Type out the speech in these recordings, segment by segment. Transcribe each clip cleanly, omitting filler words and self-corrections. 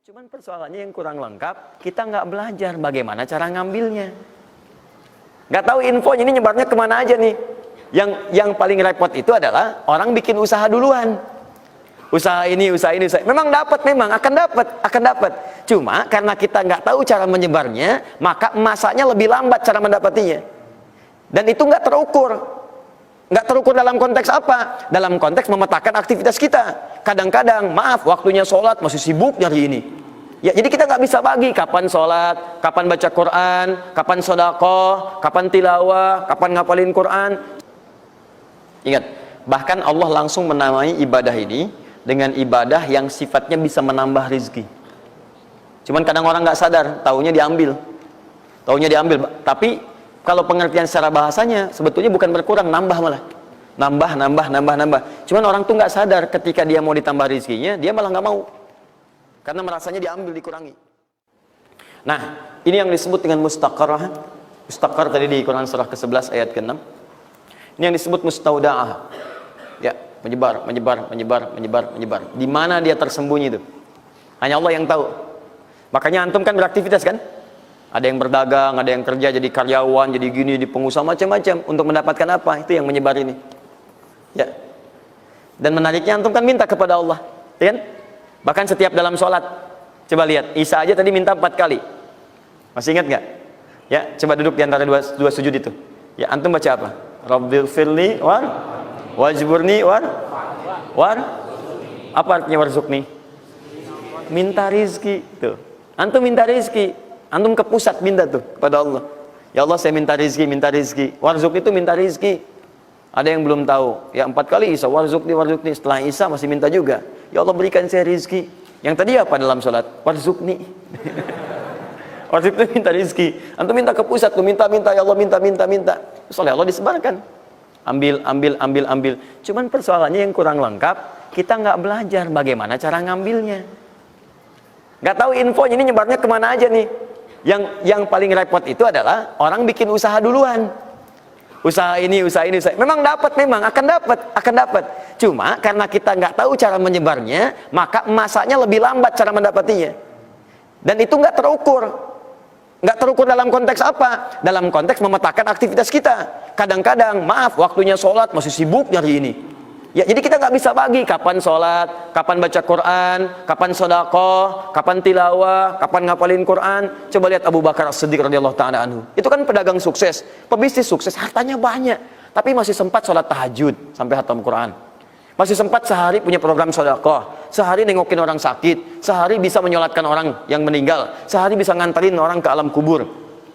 Cuman persoalannya yang kurang lengkap, kita nggak belajar bagaimana cara ngambilnya. Nggak tahu infonya ini nyebarnya kemana aja nih. Yang paling repot itu adalah orang bikin usaha duluan. Usaha ini. Memang dapat, memang akan dapat. Cuma karena kita nggak tahu cara menyebarnya, maka masanya lebih lambat cara mendapatinya. Dan itu nggak terukur. Nggak terukur dalam konteks apa? Dalam konteks memetakan aktivitas kita. Kadang-kadang, maaf, waktunya sholat masih sibuk nyari ini. Ya, jadi kita nggak bisa bagi kapan sholat, kapan baca Quran, kapan sedekah, kapan tilawah, kapan ngapalin Quran. Ingat, bahkan Allah langsung menamai ibadah ini dengan ibadah yang sifatnya bisa menambah rezeki. Cuman kadang orang nggak sadar, taunya diambil. Tapi kalau pengertian secara bahasanya sebetulnya bukan berkurang, nambah malah. Nambah. Cuman orang tuh nggak sadar ketika dia mau ditambah rezekinya, dia malah nggak mau. Karena merasanya diambil, dikurangi. Nah, ini yang disebut dengan mustaqarrah. Mustaqar tadi di Quran surah ke-11 ayat ke-6. Ini yang disebut mustauda'ah. Ya, menyebar. Di mana dia tersembunyi itu? Hanya Allah yang tahu. Makanya antum kan beraktivitas kan? Ada yang berdagang, ada yang kerja jadi karyawan, jadi gini, di pengusaha macam-macam untuk mendapatkan apa? Itu yang menyebar ini. Ya. Dan menariknya antum kan minta kepada Allah, ya kan? Bahkan setiap dalam sholat. Coba lihat, Isa aja tadi minta 4 kali. Masih ingat nggak? Ya, coba duduk di antara dua sujud itu. Ya, antum baca apa? Rabbighfirli wajburni apa artinya warzuqni? Minta rizki tuh. Antum minta rizki, antum ke pusat minta tuh kepada Allah. Ya Allah, saya minta rizki. Warzuq itu minta rizki. Ada yang belum tahu. Ya 4 kali Isa warzuqni. Setelah Isa masih minta juga. Ya Allah, berikan saya rizki. Yang tadi apa dalam sholat? Warzuqni. Warzuq itu minta rizki. Antum minta ke pusat tuh, minta. Ya Allah, minta. Soalnya Allah disebarkan. Ambil. Cuman persoalannya yang kurang lengkap, kita nggak belajar bagaimana cara ngambilnya. Nggak tahu infonya ini nyebarnya kemana aja nih. Yang paling repot itu adalah orang bikin usaha duluan. Usaha ini. Memang dapat, memang akan dapat. Cuma karena kita nggak tahu cara menyebarnya, maka masanya lebih lambat cara mendapatinya. Dan itu nggak terukur. Nggak terukur dalam konteks apa? Dalam konteks memetakan aktivitas kita. Kadang-kadang, maaf, waktunya sholat masih sibuk nyari ini. Ya, jadi kita nggak bisa bagi kapan sholat, kapan baca Quran, kapan sedekah, kapan tilawah, kapan ngapalin Quran. Coba lihat Abu Bakar As-Siddiq radhiyallahu ta'ala anhu. Itu kan pedagang sukses, pebisnis sukses, hartanya banyak, tapi masih sempat sholat tahajud sampai khatam Quran. Masih sempat sehari punya program sedekah, sehari nengokin orang sakit, sehari bisa menyolatkan orang yang meninggal, sehari bisa nganterin orang ke alam kubur.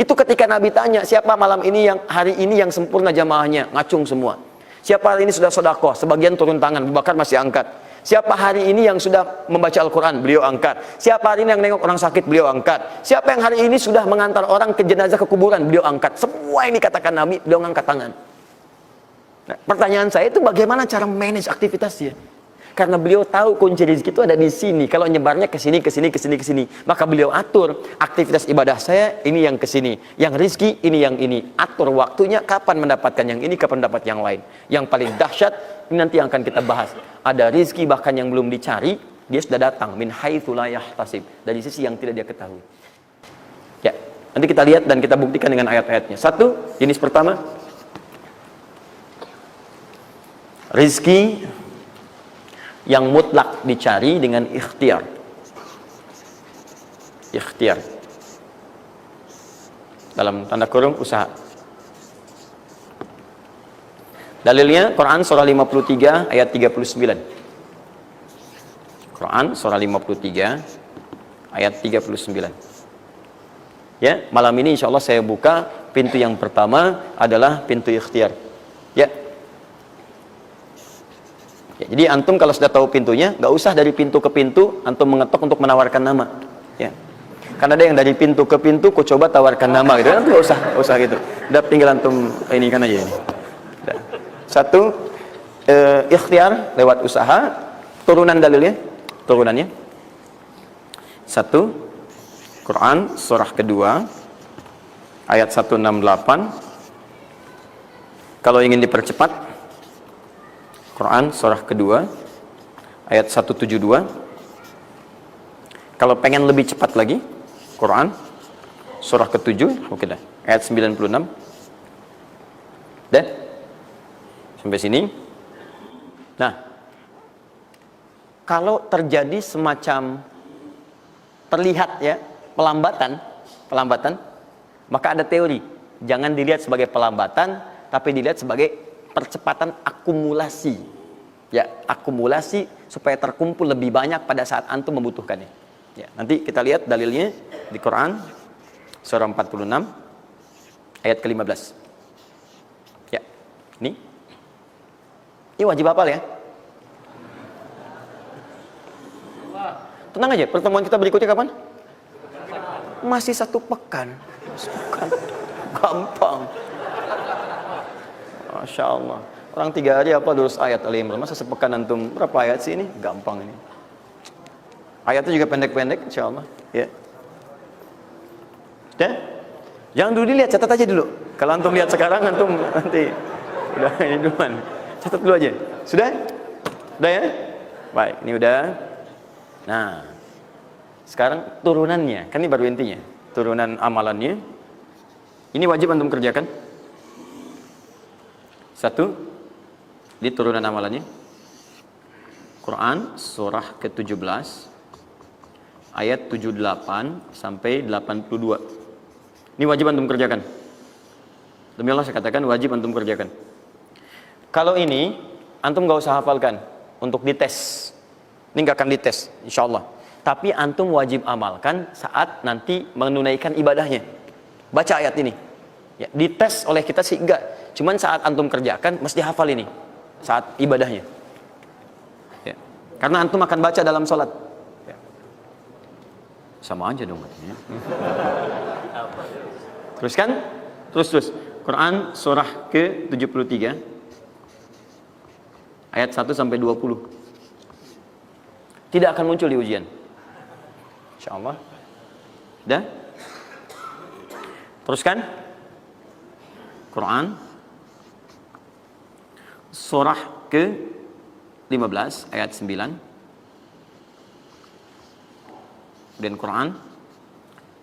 Itu ketika Nabi tanya, siapa malam ini hari ini yang sempurna jamaahnya, ngacung semua. Siapa hari ini sudah sedekah, sebagian turun tangan, Abu Bakar masih angkat. Siapa hari ini yang sudah membaca Al-Quran, beliau angkat. Siapa hari ini yang nengok orang sakit, beliau angkat. Siapa yang hari ini sudah mengantar orang ke jenazah ke kuburan, beliau angkat. Semua yang dikatakan Nabi, beliau angkat tangan. Nah, pertanyaan saya itu bagaimana cara manage aktivitasnya? Karena beliau tahu kunci rezeki itu ada di sini. Kalau nyebarnya ke sini. Maka beliau atur aktivitas ibadah saya ini yang ke sini. Yang rezeki ini yang ini. Atur waktunya kapan mendapatkan yang ini, kapan dapat yang lain. Yang paling dahsyat ini nanti yang akan kita bahas. Ada rezeki bahkan yang belum dicari, dia sudah datang min haitsu la yahtasib, dari sisi yang tidak dia ketahui. Ya, nanti kita lihat dan kita buktikan dengan ayat-ayatnya. Satu, jenis pertama, rezeki yang mutlak dicari dengan ikhtiar. Dalam tanda kurung usaha. Dalilnya Quran surah 53 ayat 39. Quran surah 53 ayat 39. Ya, malam ini insya Allah saya buka pintu yang pertama adalah pintu ikhtiar. Ya. Jadi antum kalau sudah tahu pintunya, nggak usah dari pintu ke pintu antum mengetok untuk menawarkan nama, ya. Karena ada yang dari pintu ke pintu, kok coba tawarkan nama gitu, nggak usah gitu. Udah tinggal antum ini kan aja ini. Udah. Satu, ikhtiar lewat usaha. Turunannya. Satu, Quran surah kedua ayat 168. Kalau ingin dipercepat, Quran surah kedua ayat 172. Kalau pengen lebih cepat lagi, Quran surah ke-7, oke dah, ayat 96. Dah? Sampai sini. Nah, kalau terjadi semacam terlihat ya pelambatan, maka ada teori. Jangan dilihat sebagai pelambatan, tapi dilihat sebagai percepatan akumulasi. Ya, akumulasi supaya terkumpul lebih banyak pada saat antum membutuhkannya. Ya, nanti kita lihat dalilnya di Quran surah 46 ayat ke-15. Ya, ini wajib hafal ya. Tenang aja, pertemuan kita berikutnya kapan? Masih 1 pekan. Gampang. Masya Allah. Orang 3 hari apa 200 ayat Al-Imran. Masa sepekan antum berapa ayat sih ini? Gampang ini. Ayatnya juga pendek-pendek, insya Allah. Ya. Sudah? Jangan dulu dilihat, catat aja dulu. Kalau antum lihat sekarang, antum nanti udah ini duluan. Catat dulu aja. Sudah? Sudah ya? Baik, ini udah. Nah, sekarang turunannya, kan ini baru intinya. Turunan amalannya. Ini wajib antum kerjakan. 1, di turunan amalannya. Quran surah ke-17 ayat 78 sampai 82. Ini wajib antum kerjakan. Demi Allah saya katakan wajib antum kerjakan. Kalau ini antum gak usah hafalkan untuk dites. Ini gak akan dites, insya Allah. Tapi antum wajib amalkan saat nanti menunaikan ibadahnya. Baca ayat ini. Ya, dites oleh kita sih enggak. Cuman saat antum kerjakan mesti hafal ini saat ibadahnya. Ya. Karena antum akan baca dalam sholat. Ya. Sama aja dong katanya. Teruskan. Terus. Quran surah ke-73 ayat 1 sampai 20. Tidak akan muncul di ujian. Insyaallah. Dah? Teruskan. Quran surah ke-15 ayat 9. Dan Quran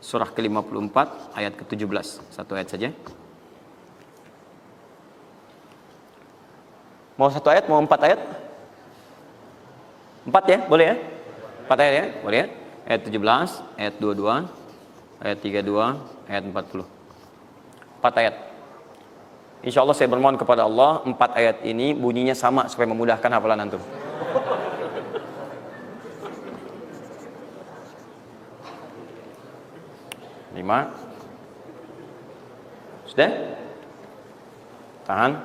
surah ke-54 ayat ke-17. 1 ayat saja. Mau 1 ayat, mau 4 ayat? 4 ya, boleh ya? 4 ayat ya, boleh ya? Ayat 17, ayat 22, ayat 32, ayat 40. 4 ayat. Insya Allah saya bermohon kepada Allah 4 ayat ini bunyinya sama supaya memudahkan hafalan antum. Lima. Sudah? Tahan.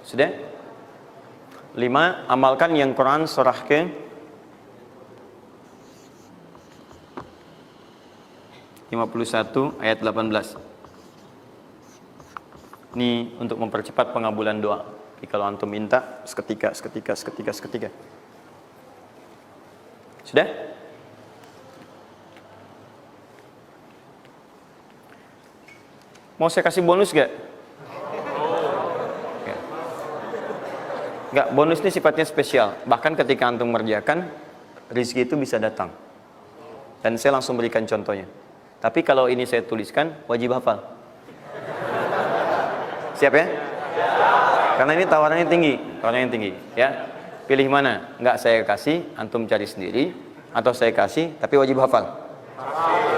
Sudah? 5. Amalkan yang Quran surah ke 51 ayat 18. Ini untuk mempercepat pengabulan doa. Jadi kalau antum minta seketika. Sudah? Mau saya kasih bonus gak? Enggak, bonus ini sifatnya spesial. Bahkan ketika antum mengerjakan, rezeki itu bisa datang. Dan saya langsung berikan contohnya. Tapi kalau ini saya tuliskan, wajib hafal. Siap ya? Karena ini tawarannya tinggi, ya. Pilih mana? Enggak saya kasih, antum cari sendiri, atau saya kasih, tapi wajib hafal.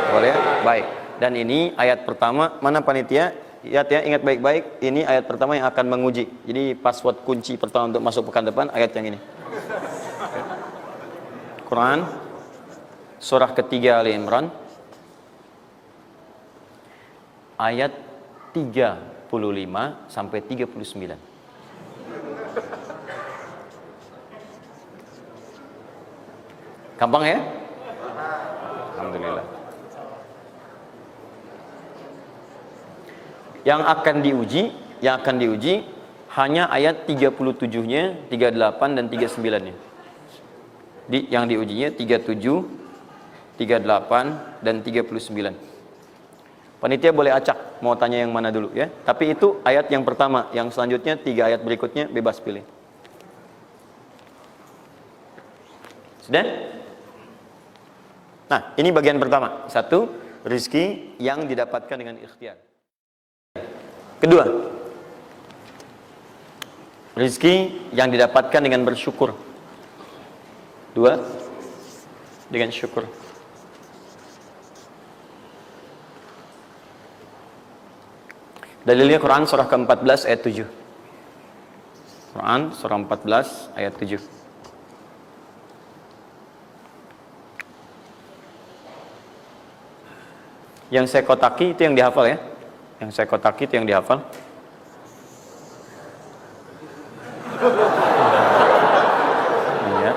Boleh ya? Baik. Dan ini ayat pertama, mana panitia? Lihat ya, ingat baik-baik, ini ayat pertama yang akan menguji. Jadi password kunci pertama untuk masuk pekan depan, ayat yang ini. Quran, surah ketiga Al-Imran, ayat 35 sampai 39. Gampang ya? Alhamdulillah. Yang akan diuji hanya ayat 37-nya, 38 dan 39-nya. Yang diujinya 37, 38 dan 39. Panitia boleh acak mau tanya yang mana dulu ya. Tapi itu ayat yang pertama, yang selanjutnya 3 ayat berikutnya bebas pilih. Sudah? Nah, ini bagian pertama. Satu, rizki yang didapatkan dengan ikhtiar. Kedua, rizki yang didapatkan dengan bersyukur. Dua, dengan syukur. Dalilnya Quran surah ke-14 ayat 7. Quran surah 14 ayat 7. Yang saya kotaki itu yang dihafal ya. Yang saya kotaki itu yang dihafal. Iya.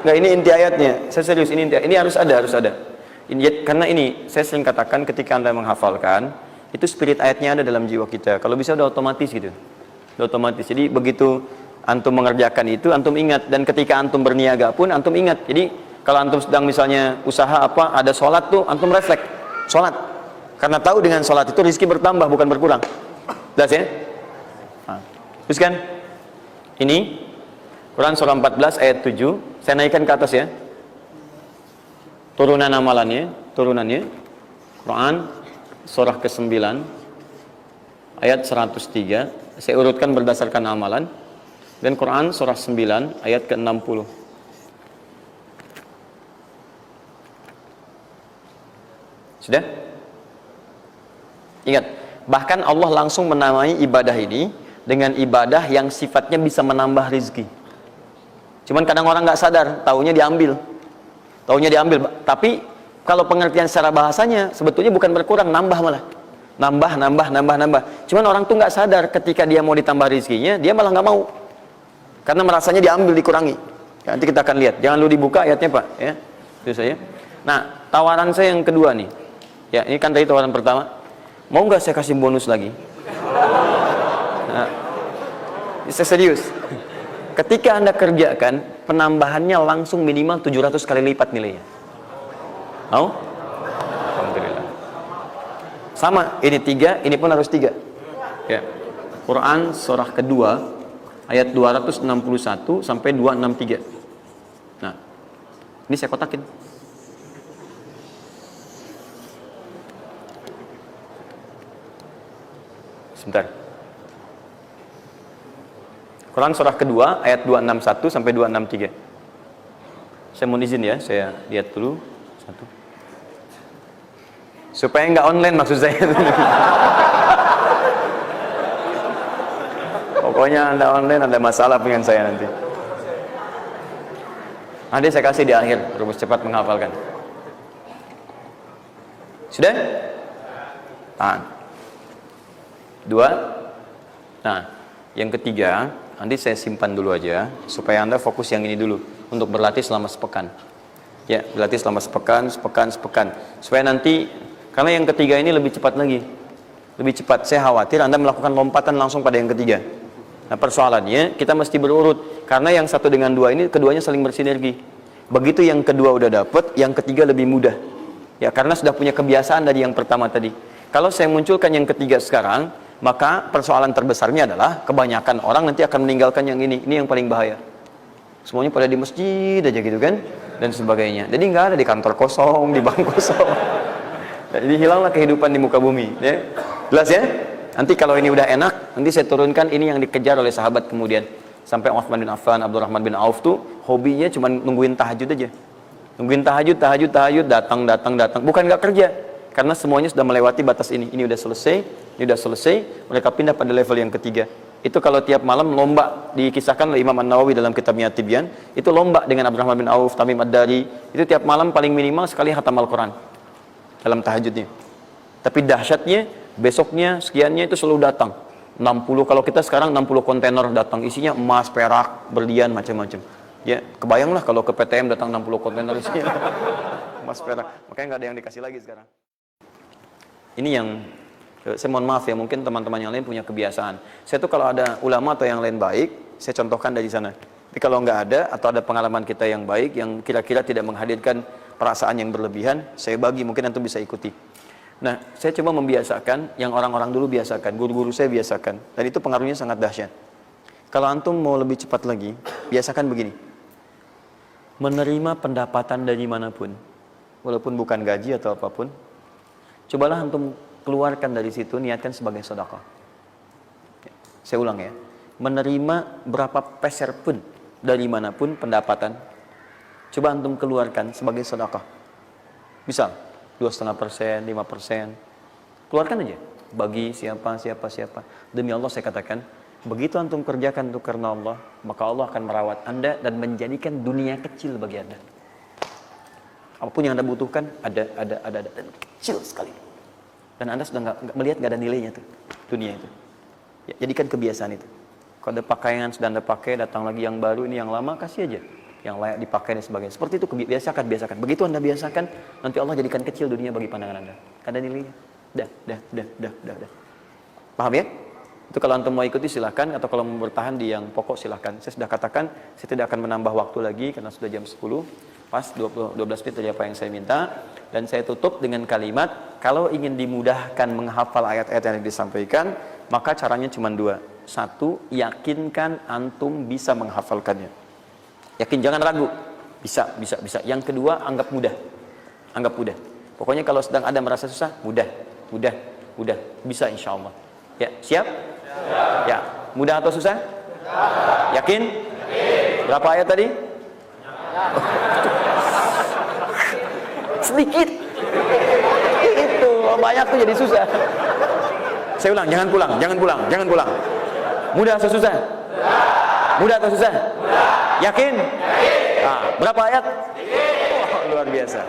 Enggak, ini inti ayatnya. Saya serius, ini inti. Ini harus ada. Ini, karena ini saya sering katakan ketika Anda menghafalkan, itu spirit ayatnya ada dalam jiwa kita. Kalau bisa udah otomatis gitu. Udah otomatis. Jadi begitu antum mengerjakan itu, antum ingat. Dan ketika antum berniaga pun, antum ingat. Jadi kalau antum sedang misalnya usaha apa, ada sholat tuh, antum refleks sholat. Karena tahu dengan sholat itu rezeki bertambah, bukan berkurang. Jelas ya? Nah, teruskan. Ini Quran surah 14 ayat 7. Saya naikkan ke atas ya. Turunan amalannya, turunannya. Quran surah ke-9 ayat 103. Saya urutkan berdasarkan amalan. Dan Quran surah 9 ayat ke-60. Sudah? Ingat, bahkan Allah langsung menamai ibadah ini dengan ibadah yang sifatnya bisa menambah rezeki. Cuman kadang orang nggak sadar, taunya diambil. Tapi kalau pengertian secara bahasanya sebetulnya bukan berkurang, nambah malah. Nambah. Cuman orang tuh nggak sadar ketika dia mau ditambah rezekinya, dia malah nggak mau. Karena merasanya diambil, dikurangi. Ya, nanti kita akan lihat. Jangan lu dibuka ayatnya, Pak, ya. Itu saya. Nah, tawaran saya yang kedua nih. Ya, ini kan tadi tawaran pertama. Mau nggak saya kasih bonus lagi? Nah, saya serius. Ketika Anda kerjakan, penambahannya langsung minimal 700 kali lipat nilainya. Mau? Alhamdulillah. Sama, ini 3, ini pun harus 3. Ya. Quran surah kedua ayat 261 sampai 263. Nah, ini saya kotakin. Sebentar. Quran surah kedua ayat 261 sampai 263. Saya mohon izin ya, saya lihat dulu satu. Supaya nggak online maksud saya. Pokoknya Anda online ada masalah dengan saya nanti. Nanti saya kasih di akhir, rumus cepat menghafalkan. Sudah? Tahan. 2. Nah, yang ketiga, nanti saya simpan dulu aja supaya Anda fokus yang ini dulu untuk berlatih selama sepekan. Ya, berlatih selama sepekan. Supaya nanti, karena yang ketiga ini lebih cepat lagi. Lebih cepat. Saya khawatir Anda melakukan lompatan langsung pada yang ketiga. Nah, persoalannya kita mesti berurut karena yang satu dengan dua ini keduanya saling bersinergi. Begitu yang kedua udah dapet, yang ketiga lebih mudah. Ya, karena sudah punya kebiasaan dari yang pertama tadi. Kalau saya munculkan yang ketiga sekarang, maka persoalan terbesarnya adalah kebanyakan orang nanti akan meninggalkan yang ini yang paling bahaya. Semuanya pada di masjid aja gitu kan, dan sebagainya. Jadi nggak ada di kantor kosong, di bank kosong. Jadi hilanglah kehidupan di muka bumi. Ya. Jelas ya? Nanti kalau ini udah enak, nanti saya turunkan ini yang dikejar oleh sahabat kemudian. Sampai Utsman bin Affan, Abdurrahman bin Auf tuh hobinya cuma nungguin tahajud aja. Nungguin tahajud, datang. Bukan nggak kerja. Karena semuanya sudah melewati batas ini. Ini udah selesai, mereka pindah pada level yang ketiga. Itu kalau tiap malam lomba, dikisahkan oleh Imam An-Nawawi dalam kitabnya Tibyan, itu lomba dengan Abdurrahman bin Auf, Tamim Ad-Dari, itu tiap malam paling minimal sekali khatam Al-Quran dalam tahajudnya. Tapi dahsyatnya, besoknya, sekiannya itu selalu datang. 60, kalau kita sekarang 60 kontainer datang, isinya emas, perak, berlian, macam-macam. Ya, kebayanglah kalau ke PTM datang 60 kontainer isinya emas, perak. Makanya nggak ada yang dikasih lagi sekarang. Ini yang saya mohon maaf ya, mungkin teman-teman yang lain punya kebiasaan. Saya tuh kalau ada ulama atau yang lain baik, saya contohkan dari sana. Tapi kalau nggak ada, atau ada pengalaman kita yang baik, yang kira-kira tidak menghadirkan perasaan yang berlebihan, saya bagi, mungkin antum bisa ikuti. Nah, saya coba membiasakan, yang orang-orang dulu biasakan, guru-guru saya biasakan, dan itu pengaruhnya sangat dahsyat. Kalau antum mau lebih cepat lagi, biasakan begini. menerima pendapatan dari manapun, walaupun bukan gaji atau apapun, cobalah antum keluarkan dari situ, niatkan sebagai sedekah. Saya ulang ya, menerima berapa peser pun dari manapun pendapatan, coba antum keluarkan sebagai sedekah. Misal 2,5%, 5%, keluarkan aja bagi siapa. Demi Allah saya katakan, begitu antum kerjakan itu karena Allah, maka Allah akan merawat anda dan menjadikan dunia kecil bagi anda. Apapun yang anda butuhkan ada dan kecil sekali. Dan anda sudah nggak melihat, nggak ada nilainya tuh dunia itu. Ya, jadikan kebiasaan itu. Kalau ada pakaian sudah anda pakai, datang lagi yang baru, ini yang lama kasih aja, yang layak dipakai dan sebagainya. Seperti itu biasakan. Begitu anda biasakan, nanti Allah jadikan kecil dunia bagi pandangan anda. Ada nilainya. Dah. Paham ya? Itu kalau antum mau ikuti silahkan, atau kalau mau bertahan di yang pokok silahkan. Saya sudah katakan, saya tidak akan menambah waktu lagi karena sudah jam 10, pas 12 menit dari apa yang saya minta. Dan saya tutup dengan kalimat, kalau ingin dimudahkan menghafal ayat-ayat yang disampaikan, maka caranya cuma dua. Satu, yakinkan antum bisa menghafalkannya. Yakin, jangan ragu. Bisa. Yang kedua, anggap mudah. Pokoknya kalau sedang ada merasa susah, mudah. Bisa insya Allah. Ya, siap? Ya, mudah atau susah? Yakin? Berapa ayat tadi? Sedikit. Itu banyak tuh jadi susah. Saya ulang, jangan pulang. Mudah atau susah? Mudah atau susah? Yakin? Nah, berapa ayat? Oh, luar biasa.